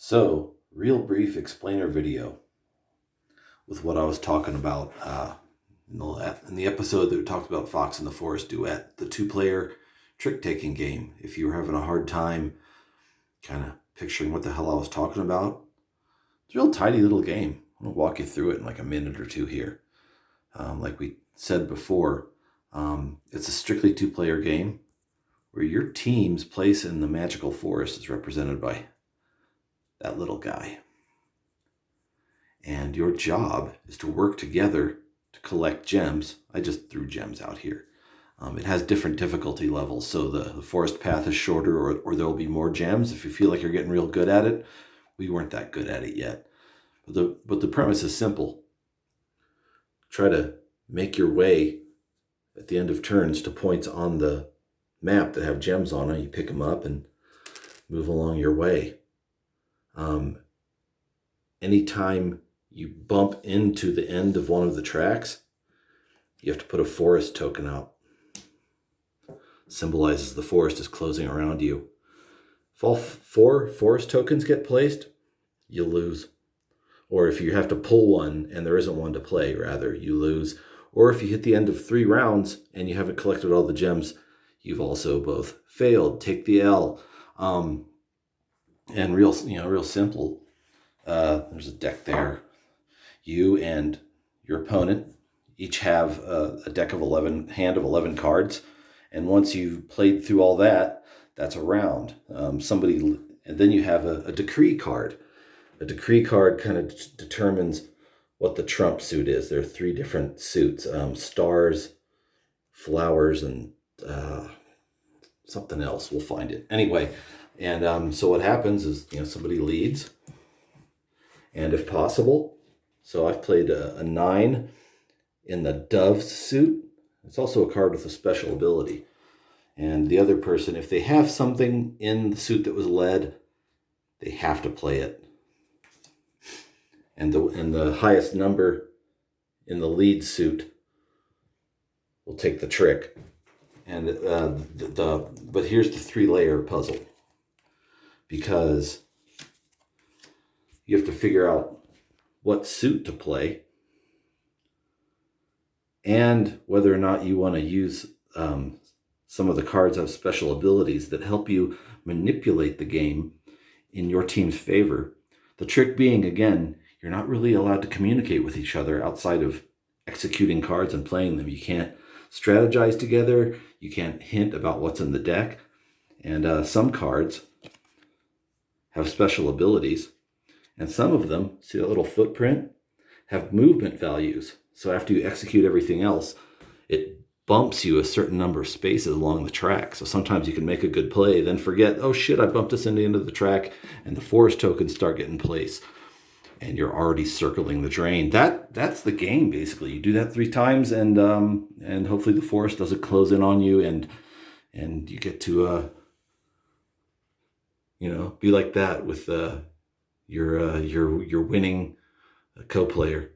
So, real brief explainer video with what I was talking about in the episode that we talked about Fox and the Forest Duet, the two-player trick-taking game. If you were having a hard time kind of picturing what the hell I was talking about, it's a real tiny little game. I'm going to walk you through it in like a minute or two here. Like we said before, it's a strictly two-player game where your team's place in the magical forest is represented by that little guy. And your job is to work together to collect gems. I just threw gems out here. It has different difficulty levels, so the forest path is shorter, or there'll be more gems if you feel like you're getting real good at it. We weren't that good at it yet. But the premise is simple. Try to make your way at the end of turns to points on the map that have gems on it. You pick them up and move along your way. Anytime you bump into the end of one of the tracks, you have to put a forest token out. Symbolizes the forest is closing around you. If all 4 forest tokens get placed, you lose. Or if you have to pull one and there isn't one to play, rather, you lose. Or if you hit the end of 3 rounds and you haven't collected all the gems, you've also both failed. Take the L. And real simple. There's a deck there. You and your opponent each have a deck of 11, hand of 11 cards. And once you've played through all that, that's a round. And then you have a decree card. A decree card kind of determines what the trump suit is. There are 3 different suits, stars, flowers, and something else. We'll find it. Anyway, and so what happens is, somebody leads. And if possible, so I've played a 9 in the dove's suit. It's also a card with a special ability. And the other person, if they have something in the suit that was led, they have to play it. And the highest number in the lead suit will take the trick. And but here's the 3-layer puzzle, because you have to figure out what suit to play and whether or not you want to use some of the cards have special abilities that help you manipulate the game in your team's favor. The trick being, again, you're not really allowed to communicate with each other outside of executing cards and playing them. You can't strategize together. You can't hint about what's in the deck. And some cards have special abilities. And some of them, see that little footprint, have movement values. So after you execute everything else, it bumps you a certain number of spaces along the track. So sometimes you can make a good play, then forget, oh shit, I bumped us into the end of the track, and the forest tokens start getting placed. And you're already circling the drain. That's the game, basically. You do that 3 times, and hopefully the forest doesn't close in on you, and you get to be like that with your winning co-player.